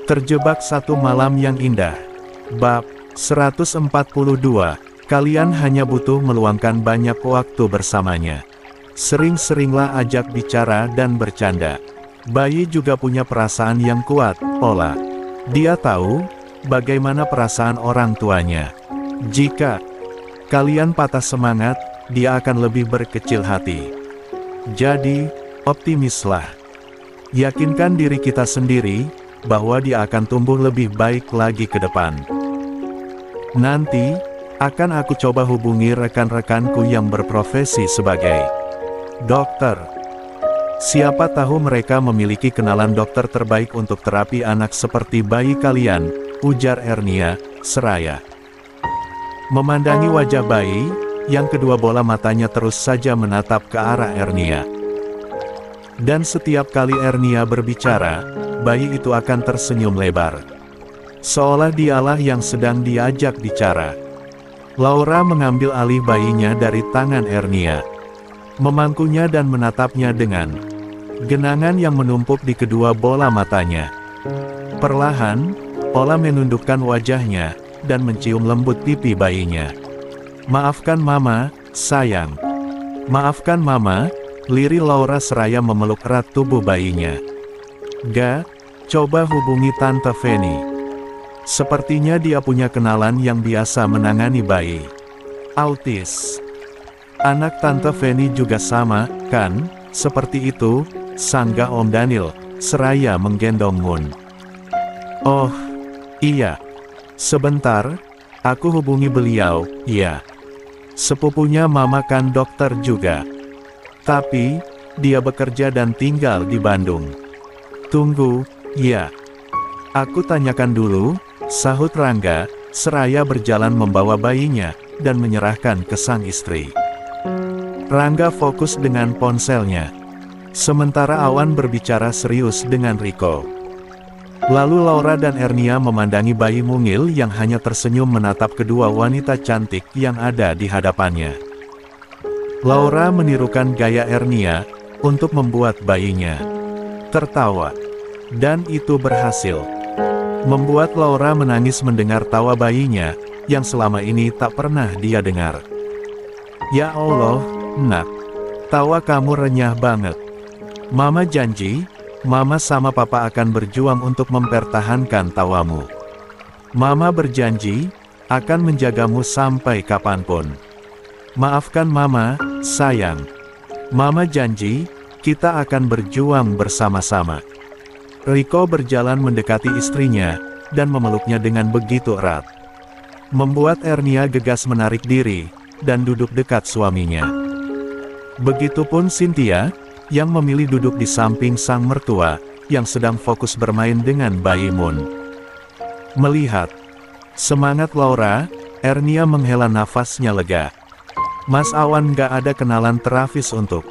Terjebak satu malam yang indah. Bab 142. Kalian hanya butuh meluangkan banyak waktu bersamanya. Sering-seringlah ajak bicara dan bercanda. Bayi juga punya perasaan yang kuat, Ola. Dia tahu bagaimana perasaan orang tuanya. Jika kalian patah semangat, dia akan lebih berkecil hati. Jadi, optimislah. Yakinkan diri kita sendiri bahwa dia akan tumbuh lebih baik lagi ke depan. Nanti, akan aku coba hubungi rekan-rekanku yang berprofesi sebagai dokter. Siapa tahu mereka memiliki kenalan dokter terbaik untuk terapi anak seperti bayi kalian, ujar Ernia, seraya memandangi wajah bayi, yang kedua bola matanya terus saja menatap ke arah Ernia. Dan setiap kali Ernia berbicara, bayi itu akan tersenyum lebar. Seolah dialah yang sedang diajak bicara. Laura mengambil alih bayinya dari tangan Ernia, memangkunya dan menatapnya dengan genangan yang menumpuk di kedua bola matanya. Perlahan, Ola menundukkan wajahnya, dan mencium lembut pipi bayinya. "Maafkan Mama, sayang. Maafkan Mama," lirih Laura seraya memeluk erat tubuh bayinya. "Ga, coba hubungi Tante Fanny. Sepertinya dia punya kenalan yang biasa menangani bayi autis. Anak Tante Fanny juga sama, kan?" "Seperti itu," sanggah Om Daniel, seraya menggendong Moon. "Oh, iya. Sebentar, aku hubungi beliau." "Ya. Sepupunya Mama kan dokter juga. Tapi, dia bekerja dan tinggal di Bandung." "Tunggu, ya. Aku tanyakan dulu," sahut Rangga, seraya berjalan membawa bayinya, dan menyerahkan ke sang istri. Rangga fokus dengan ponselnya. Sementara Awan berbicara serius dengan Riko. Lalu Laura dan Ernia memandangi bayi mungil yang hanya tersenyum menatap kedua wanita cantik yang ada di hadapannya. Laura menirukan gaya Ernia, untuk membuat bayinya tertawa. Dan itu berhasil. Membuat Laura menangis mendengar tawa bayinya, yang selama ini tak pernah dia dengar. "Ya Allah, Nak. Tawa kamu renyah banget. Mama janji, Mama sama Papa akan berjuang untuk mempertahankan tawamu. Mama berjanji, akan menjagamu sampai kapanpun. Maafkan Mama, sayang. Mama janji, kita akan berjuang bersama-sama." Riko berjalan mendekati istrinya, dan memeluknya dengan begitu erat. Membuat Ernia gegas menarik diri, dan duduk dekat suaminya. Begitupun Cynthia, yang memilih duduk di samping sang mertua, yang sedang fokus bermain dengan bayi Moon. Melihat semangat Laura, Ernia menghela nafasnya lega. "Mas Awan gak ada kenalan terafis untuk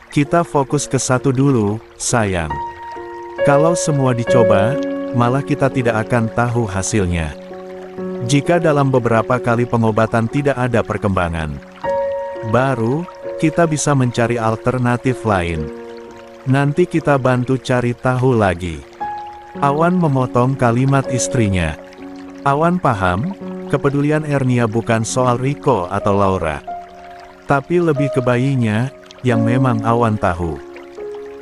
kita fokus ke satu dulu, sayang. Kalau semua dicoba, malah kita tidak akan tahu hasilnya. Jika dalam beberapa kali pengobatan tidak ada perkembangan, baru kita bisa mencari alternatif lain. Nanti kita bantu cari tahu lagi." Awan memotong kalimat istrinya. Awan paham, kepedulian Ernia bukan soal Riko atau Laura, tapi lebih ke bayinya, yang memang Awan tahu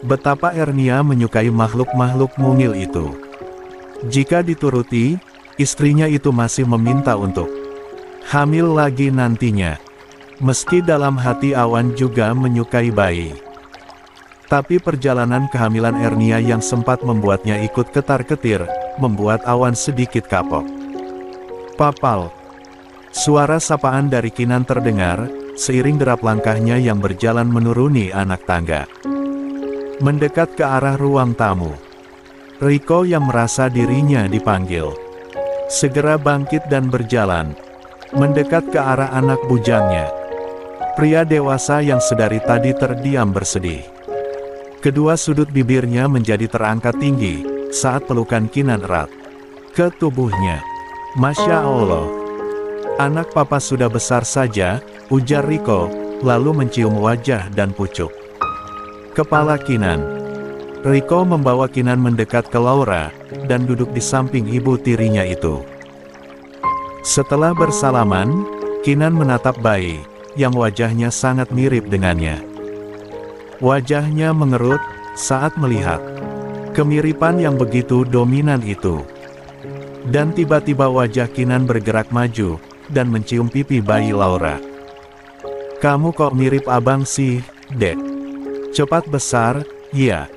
betapa Ernia menyukai makhluk-makhluk mungil itu. Jika dituruti, istrinya itu masih meminta untuk hamil lagi nantinya. Meski dalam hati Awan juga menyukai bayi. Tapi perjalanan kehamilan Ernia yang sempat membuatnya ikut ketar-ketir, membuat Awan sedikit kapok. "Papal." Suara sapaan dari Kinan terdengar, seiring derap langkahnya yang berjalan menuruni anak tangga. Mendekat ke arah ruang tamu. Riko yang merasa dirinya dipanggil, segera bangkit dan berjalan, mendekat ke arah anak bujangnya. Pria dewasa yang sedari tadi terdiam bersedih. Kedua sudut bibirnya menjadi terangkat tinggi, saat pelukan Kinan erat ke tubuhnya. "Masya Allah. Anak Papa sudah besar saja," ujar Riko, lalu mencium wajah dan pucuk kepala Kinan. Riko membawa Kinan mendekat ke Laura, dan duduk di samping ibu tirinya itu. Setelah bersalaman, Kinan menatap bayi, yang wajahnya sangat mirip dengannya. Wajahnya mengerut, saat melihat kemiripan yang begitu dominan itu. Dan tiba-tiba wajah Kinan bergerak maju, dan mencium pipi bayi Laura. "Kamu kok mirip abang sih, Dek? Cepat besar, ya.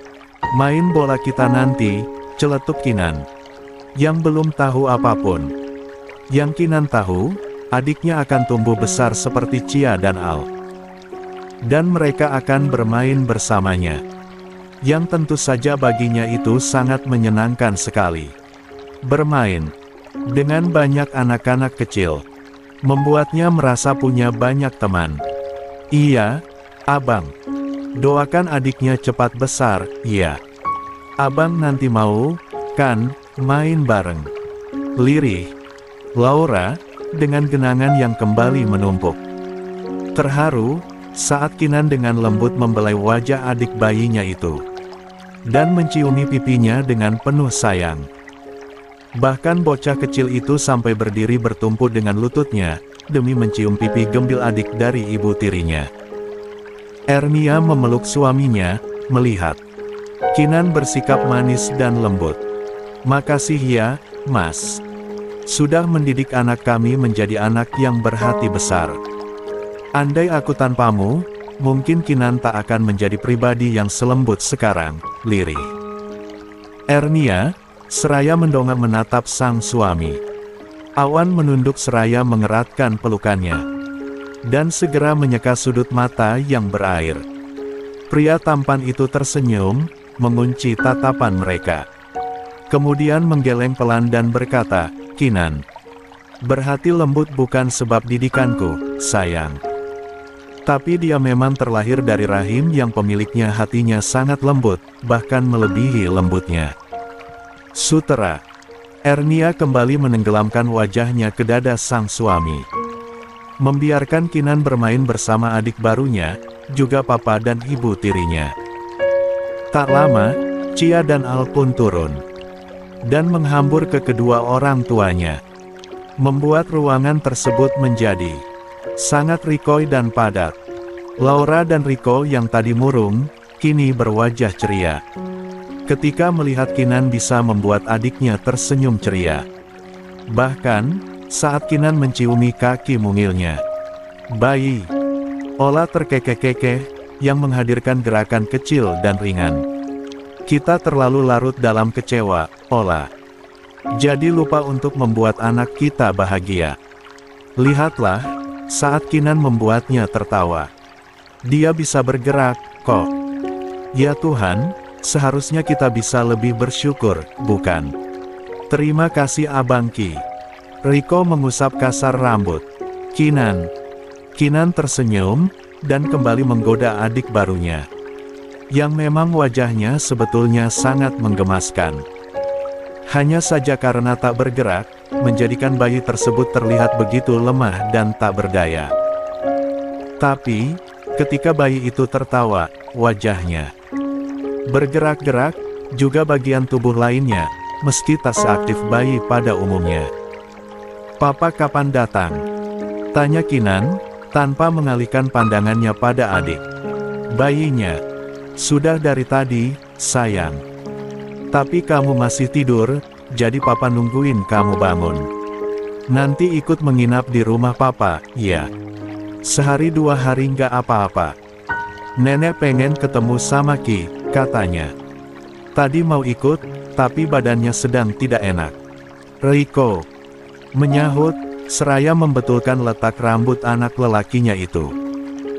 Main bola kita nanti," celetuk Kinan. Yang belum tahu apapun. Yang Kinan tahu, adiknya akan tumbuh besar seperti Chia dan Al. Dan mereka akan bermain bersamanya. Yang tentu saja baginya itu sangat menyenangkan sekali. Bermain dengan banyak anak-anak kecil membuatnya merasa punya banyak teman. "Iya, abang. Doakan adiknya cepat besar, ya. Abang nanti mau, kan, main bareng?" Lirih Laura, dengan genangan yang kembali menumpuk. Terharu, saat Kinan dengan lembut membelai wajah adik bayinya itu. Dan menciumi pipinya dengan penuh sayang. Bahkan bocah kecil itu sampai berdiri bertumpu dengan lututnya, demi mencium pipi gembil adik dari ibu tirinya. Ernia memeluk suaminya, melihat Kinan bersikap manis dan lembut. "Makasih ya, Mas. Sudah mendidik anak kami menjadi anak yang berhati besar. Andai aku tanpamu, mungkin Kinan tak akan menjadi pribadi yang selembut sekarang." Lirih Ernia, seraya mendongak menatap sang suami. Awan menunduk seraya mengeratkan pelukannya. Dan segera menyeka sudut mata yang berair. Pria tampan itu tersenyum, mengunci tatapan mereka. Kemudian menggeleng pelan dan berkata, "Kinan, berhati lembut bukan sebab didikanku, sayang. Tapi dia memang terlahir dari rahim yang pemiliknya hatinya sangat lembut, bahkan melebihi lembutnya." Sutera. Ernia kembali menenggelamkan wajahnya ke dada sang suami. Membiarkan Kinan bermain bersama adik barunya, juga papa dan ibu tirinya. Tak lama, Chia dan Al pun turun. Dan menghambur ke kedua orang tuanya. Membuat ruangan tersebut menjadi sangat rikoi dan padat. Laura dan Riko yang tadi murung, kini berwajah ceria. Ketika melihat Kinan bisa membuat adiknya tersenyum ceria. Bahkan, saat Kinan menciumi kaki mungilnya. "Bayi." Ola terkekeh-kekeh, yang menghadirkan gerakan kecil dan ringan. "Kita terlalu larut dalam kecewa, Ola. Jadi lupa untuk membuat anak kita bahagia. Lihatlah, saat Kinan membuatnya tertawa. Dia bisa bergerak, kok. Ya Tuhan, seharusnya kita bisa lebih bersyukur, bukan? Terima kasih Abang Ki." Riko mengusap kasar rambut Kinan. Kinan tersenyum, dan kembali menggoda adik barunya. Yang memang wajahnya sebetulnya sangat menggemaskan. Hanya saja karena tak bergerak, menjadikan bayi tersebut terlihat begitu lemah dan tak berdaya. Tapi, ketika bayi itu tertawa, wajahnya bergerak-gerak, juga bagian tubuh lainnya, meski tak seaktif bayi pada umumnya. "Papa kapan datang?" tanya Kinan, tanpa mengalihkan pandangannya pada adik bayinya. "Sudah dari tadi, sayang. Tapi kamu masih tidur, jadi papa nungguin kamu bangun. Nanti ikut menginap di rumah papa, ya? Sehari 2 hari nggak apa-apa. Nenek pengen ketemu sama Ki," katanya. "Tadi mau ikut, tapi badannya sedang tidak enak." Riko menyahut, seraya membetulkan letak rambut anak lelakinya itu.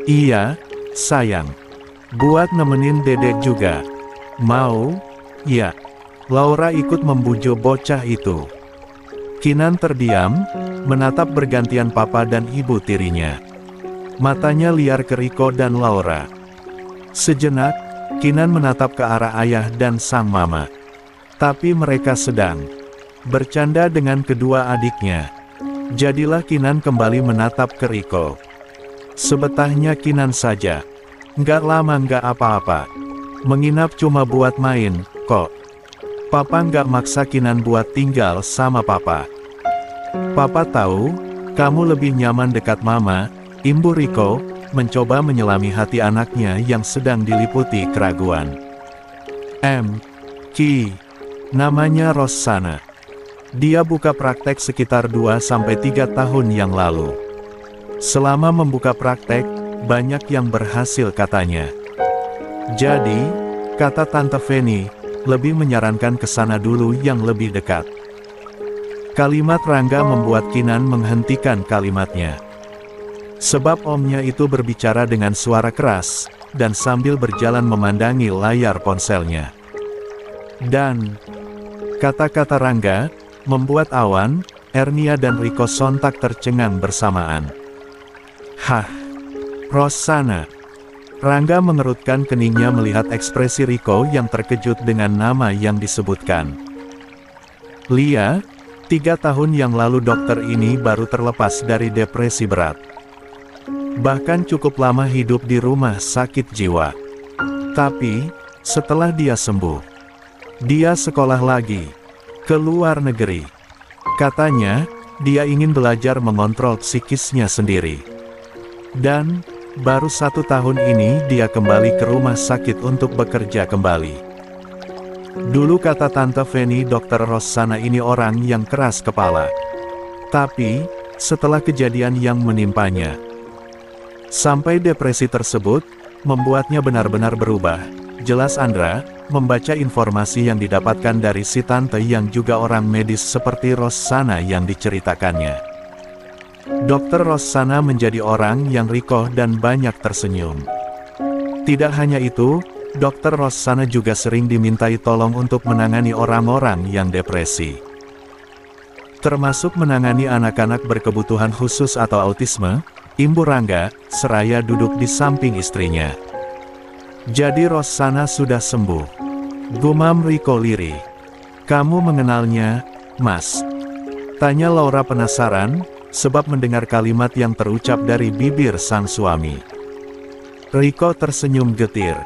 "Iya, sayang. Buat nemenin dedek juga. Mau?" "Ya." Laura ikut membujuk bocah itu. Kinan terdiam, menatap bergantian papa dan ibu tirinya. Matanya liar ke Riko dan Laura. Sejenak, Kinan menatap ke arah ayah dan sang mama. Tapi mereka sedang bercanda dengan kedua adiknya. Jadilah Kinan kembali menatap ke Riko. Sebetahnya Kinan saja. "Nggak lama nggak apa-apa. Menginap cuma buat main, kok. Papa nggak maksa Kinan buat tinggal sama papa. Papa tahu, kamu lebih nyaman dekat mama, imbu Riko, mencoba menyelami hati anaknya yang sedang diliputi keraguan. Namanya Rossana. Dia buka praktek sekitar 2-3 tahun yang lalu. Selama membuka praktek, banyak yang berhasil katanya. Jadi, kata Tante Feni, lebih menyarankan ke sana dulu yang lebih dekat. Kalimat Rangga membuat Kinan menghentikan kalimatnya. Sebab omnya itu berbicara dengan suara keras, dan sambil berjalan memandangi layar ponselnya. Dan, kata-kata Rangga, membuat Awan, Ernia dan Riko sontak tercengang bersamaan. Hah? Rossana. Rangga mengerutkan keningnya melihat ekspresi Riko yang terkejut dengan nama yang disebutkan. Lia, 3 tahun yang lalu dokter ini baru terlepas dari depresi berat. Bahkan cukup lama hidup di rumah sakit jiwa. Tapi, setelah dia sembuh, dia sekolah lagi, ke luar negeri. Katanya, dia ingin belajar mengontrol psikisnya sendiri. Dan, baru 1 tahun ini dia kembali ke rumah sakit untuk bekerja kembali. Dulu kata Tante Feni Dokter Rossana ini orang yang keras kepala. Tapi, setelah kejadian yang menimpanya, sampai depresi tersebut, membuatnya benar-benar berubah. Jelas Andra, membaca informasi yang didapatkan dari si tante yang juga orang medis seperti Rossana yang diceritakannya. Dokter Rossana menjadi orang yang rikoh dan banyak tersenyum. Tidak hanya itu, Dokter Rossana juga sering dimintai tolong untuk menangani orang-orang yang depresi. Termasuk menangani anak-anak berkebutuhan khusus atau autisme, Imbu Rangga, seraya duduk di samping istrinya. Jadi Rossana sudah sembuh. Gumam Riko lirih. Kamu mengenalnya, Mas? Tanya Laura penasaran, sebab mendengar kalimat yang terucap dari bibir sang suami. Riko tersenyum getir.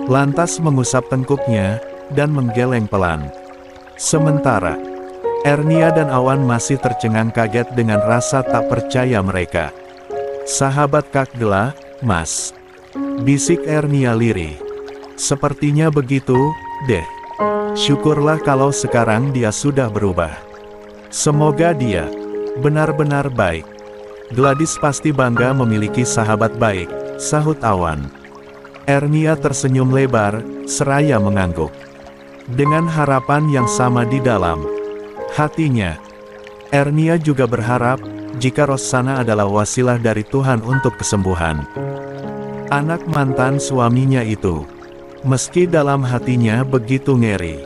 Lantas mengusap tengkuknya, dan menggeleng pelan. Sementara, Ernia dan Awan masih tercengang kaget dengan rasa tak percaya mereka. Sahabat Kak Gela, Mas. Bisik Ernia lirih. Sepertinya begitu, deh. Syukurlah kalau sekarang dia sudah berubah. Semoga dia benar-benar baik. Gladys pasti bangga memiliki sahabat baik, sahut Awan. Ernia tersenyum lebar, seraya mengangguk. Dengan harapan yang sama di dalam hatinya, Ernia juga berharap, jika Rossana adalah wasilah dari Tuhan untuk kesembuhan anak mantan suaminya itu. Meski dalam hatinya begitu ngeri,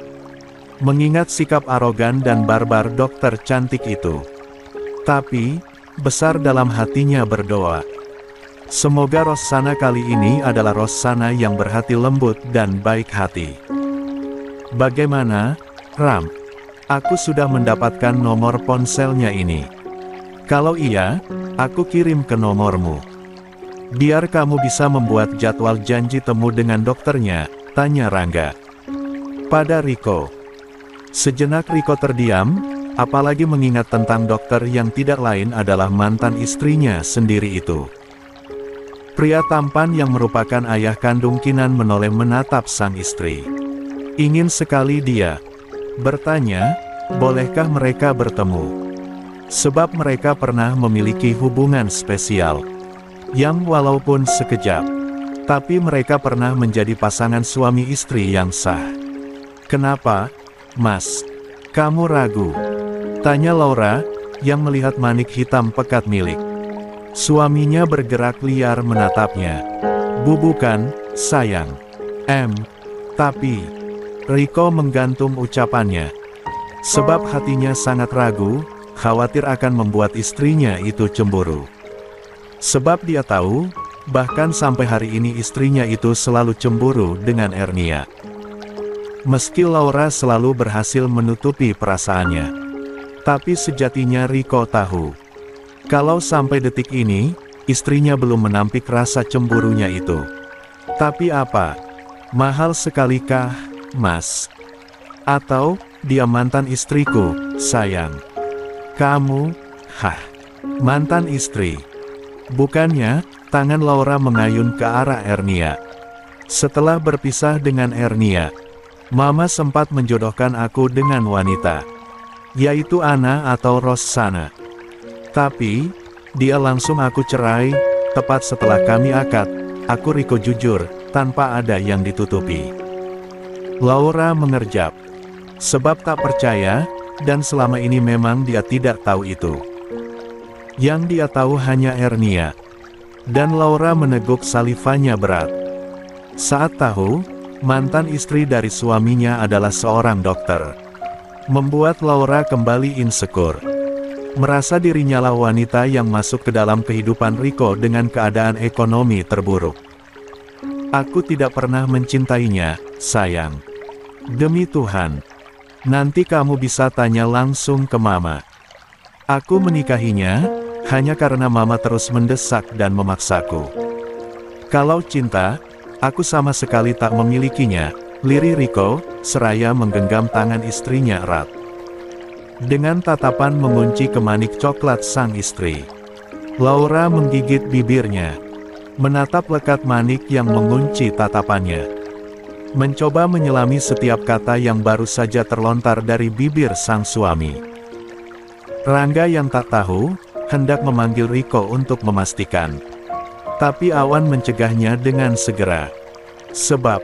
mengingat sikap arogan dan barbar dokter cantik itu. Tapi, besar dalam hatinya berdoa. Semoga Rossana kali ini adalah Rossana yang berhati lembut dan baik hati. Bagaimana, Ram? Aku sudah mendapatkan nomor ponselnya ini. Kalau iya, aku kirim ke nomormu. Biar kamu bisa membuat jadwal janji temu dengan dokternya, tanya Rangga. Pada Riko. Sejenak Riko terdiam, apalagi mengingat tentang dokter yang tidak lain adalah mantan istrinya sendiri itu. Pria tampan yang merupakan ayah kandung Kinan menoleh menatap sang istri. Ingin sekali dia bertanya, bolehkah mereka bertemu? Sebab mereka pernah memiliki hubungan spesial. Yang walaupun sekejap, tapi mereka pernah menjadi pasangan suami istri yang sah. Kenapa, Mas? Kamu ragu? Tanya Laura, yang melihat manik hitam pekat milik suaminya bergerak liar menatapnya. Bukan, sayang. Tapi, Riko menggantung ucapannya. Sebab hatinya sangat ragu, khawatir akan membuat istrinya itu cemburu. Sebab dia tahu, bahkan sampai hari ini istrinya itu selalu cemburu dengan Ernia. Meski Laura selalu berhasil menutupi perasaannya, tapi sejatinya Riko tahu, kalau sampai detik ini, istrinya belum menampik rasa cemburunya itu. Tapi apa? Mahal sekalikah, Mas? Atau, dia mantan istriku, sayang. Kamu, mantan istri. Bukannya, tangan Laura mengayun ke arah Ernia. Setelah berpisah dengan Ernia, Mama sempat menjodohkan aku dengan wanita, yaitu Anna atau Rossana. Tapi, dia langsung aku cerai, tepat setelah kami akad. Aku Riko jujur, tanpa ada yang ditutupi. Laura mengerjap. Sebab tak percaya, dan selama ini memang dia tidak tahu itu. Yang dia tahu hanya Ernia. Dan Laura meneguk salivanya berat. Saat tahu, mantan istri dari suaminya adalah seorang dokter. Membuat Laura kembali insecure. Merasa dirinya lah wanita yang masuk ke dalam kehidupan Riko dengan keadaan ekonomi terburuk. Aku tidak pernah mencintainya, sayang. Demi Tuhan. Nanti kamu bisa tanya langsung ke Mama. Aku menikahinya, hanya karena Mama terus mendesak dan memaksaku. Kalau cinta, aku sama sekali tak memilikinya, lirih Riko, seraya menggenggam tangan istrinya erat. Dengan tatapan mengunci kemanik coklat sang istri. Laura menggigit bibirnya. Menatap lekat manik yang mengunci tatapannya. Mencoba menyelami setiap kata yang baru saja terlontar dari bibir sang suami. Rangga yang tak tahu, hendak memanggil Riko untuk memastikan. Tapi Awan mencegahnya dengan segera. Sebab,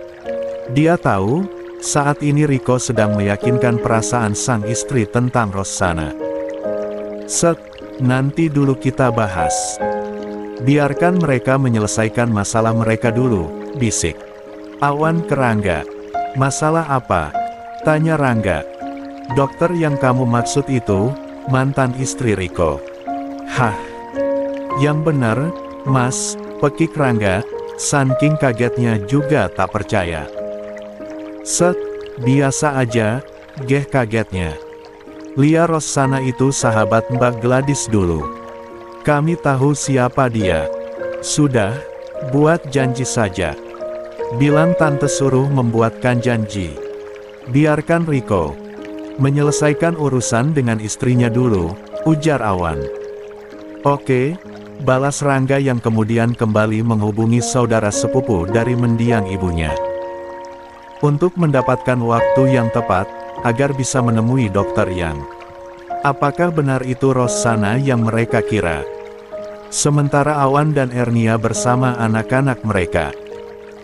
dia tahu, saat ini Riko sedang meyakinkan perasaan sang istri tentang Rossana. Nanti dulu kita bahas. Biarkan mereka menyelesaikan masalah mereka dulu, bisik Awan ke Rangga. Masalah apa? Tanya Rangga. Dokter yang kamu maksud itu, mantan istri Riko. Yang benar, Mas, pekik Rangga, saking kagetnya juga tak percaya. Biasa aja, kagetnya. Lia Rossana itu sahabat Mbak Gladys dulu. Kami tahu siapa dia. Sudah, buat janji saja. Bilang tante suruh membuatkan janji. Biarkan Riko menyelesaikan urusan dengan istrinya dulu, ujar Awan. Oke, balas Rangga yang kemudian kembali menghubungi saudara sepupu dari mendiang ibunya. Untuk mendapatkan waktu yang tepat, agar bisa menemui dokter yang. Apakah benar itu Rossana yang mereka kira? Sementara Awan dan Ernia bersama anak-anak mereka.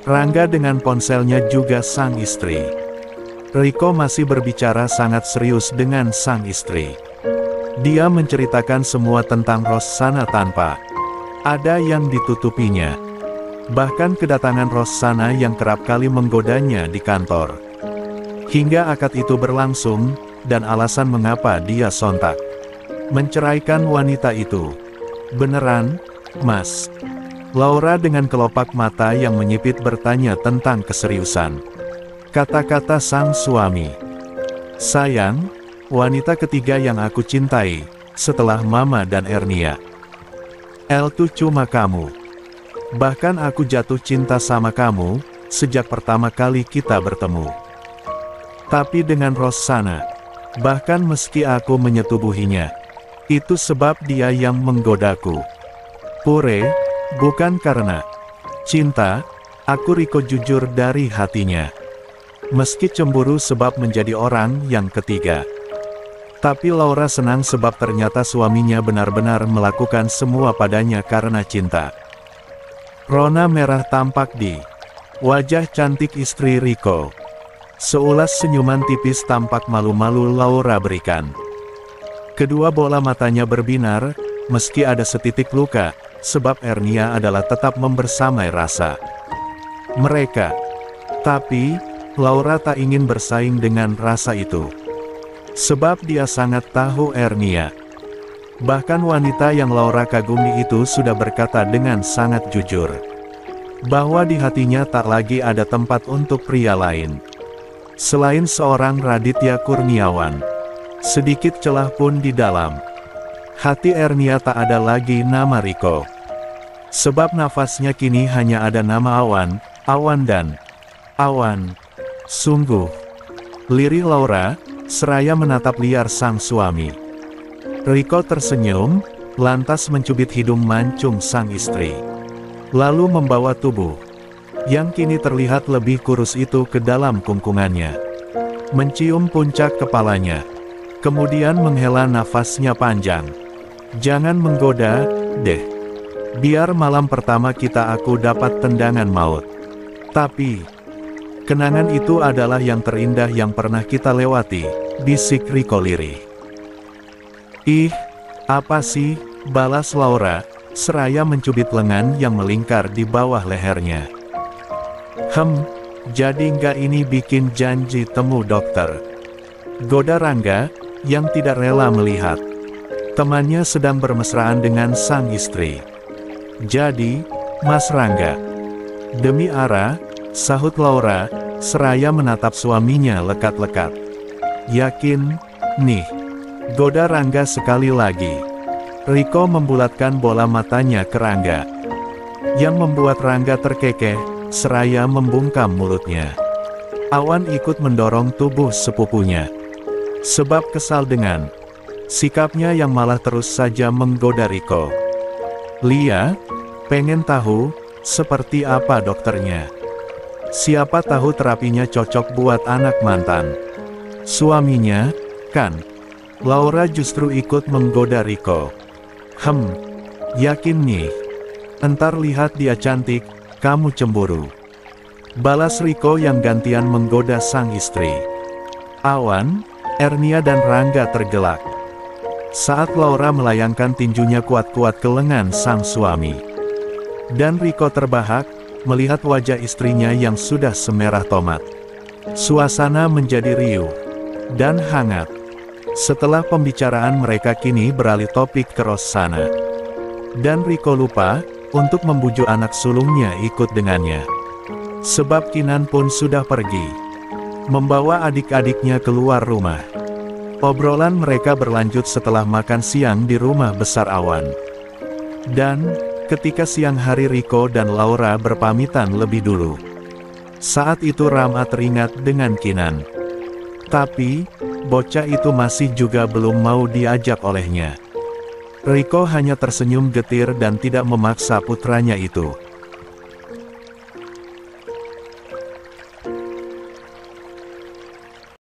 Rangga dengan ponselnya juga sang istri. Riko masih berbicara sangat serius dengan sang istri. Dia menceritakan semua tentang Rossana tanpa ada yang ditutupinya. Bahkan kedatangan Rossana yang kerap kali menggodanya di kantor. Hingga akad itu berlangsung, dan alasan mengapa dia sontak menceraikan wanita itu. Beneran, Mas? Laura dengan kelopak mata yang menyipit bertanya tentang keseriusan kata-kata sang suami. Sayang, wanita ketiga yang aku cintai, setelah Mama dan Ernia. Itu cuma kamu. Bahkan aku jatuh cinta sama kamu, sejak pertama kali kita bertemu. Tapi dengan Rossana, bahkan meski aku menyetubuhinya, itu sebab dia yang menggodaku. Pure, bukan karena cinta, aku Riko jujur dari hatinya. Meski cemburu sebab menjadi orang yang ketiga. Tapi Laura senang sebab ternyata suaminya benar-benar melakukan semua padanya karena cinta. Rona merah tampak di wajah cantik istri Riko. Seulas senyuman tipis tampak malu-malu Laura berikan. Kedua bola matanya berbinar, meski ada setitik luka. Sebab Ernia adalah tetap membersamai rasa mereka. Tapi, Laura tak ingin bersaing dengan rasa itu. Sebab dia sangat tahu Ernia. Bahkan wanita yang Laura kagumi itu sudah berkata dengan sangat jujur. Bahwa di hatinya tak lagi ada tempat untuk pria lain. Selain seorang Raditya Kurniawan. Sedikit celah pun di dalam hati Ernia tak ada lagi nama Riko. Sebab nafasnya kini hanya ada nama Awan dan Awan. Sungguh. Lirih Laura, seraya menatap liar sang suami. Riko tersenyum, lantas mencubit hidung mancung sang istri. Lalu membawa tubuh, yang kini terlihat lebih kurus itu ke dalam kungkungannya. Mencium puncak kepalanya. Kemudian menghela nafasnya panjang. Jangan menggoda, deh. Biar malam pertama kita aku dapat tendangan maut. Tapi, kenangan itu adalah yang terindah yang pernah kita lewati, bisik Riko lirih. Ih, apa sih, balas Laura, seraya mencubit lengan yang melingkar di bawah lehernya. Jadi nggak ini bikin janji temu dokter? Goda Rangga, yang tidak rela melihat temannya sedang bermesraan dengan sang istri. Jadi, Mas Rangga. Demi Ara, sahut Laura, seraya menatap suaminya lekat-lekat. Yakin, nih. Goda Rangga sekali lagi. Riko membulatkan bola matanya ke Rangga, yang membuat Rangga terkekeh, seraya membungkam mulutnya. Awan ikut mendorong tubuh sepupunya. Sebab kesal dengan sikapnya yang malah terus saja menggoda Riko. Lia, pengen tahu, seperti apa dokternya? Siapa tahu terapinya cocok buat anak mantan suaminya, kan? Laura justru ikut menggoda Riko. Yakin nih? Entar lihat dia cantik, kamu cemburu. Balas Riko yang gantian menggoda sang istri. Awan, Ernia dan Rangga tergelak saat Laura melayangkan tinjunya kuat-kuat ke lengan sang suami. Dan Riko terbahak, melihat wajah istrinya yang sudah semerah tomat. Suasana menjadi riuh dan hangat. Setelah pembicaraan mereka kini beralih topik ke Rossana. Dan Riko lupa untuk membujuk anak sulungnya ikut dengannya. Sebab Kinan pun sudah pergi, membawa adik-adiknya keluar rumah. Obrolan mereka berlanjut setelah makan siang di rumah besar Awan. Dan, ketika siang hari Riko dan Laura berpamitan lebih dulu. Saat itu Rama teringat dengan Kinan. Tapi, bocah itu masih juga belum mau diajak olehnya. Riko hanya tersenyum getir dan tidak memaksa putranya itu.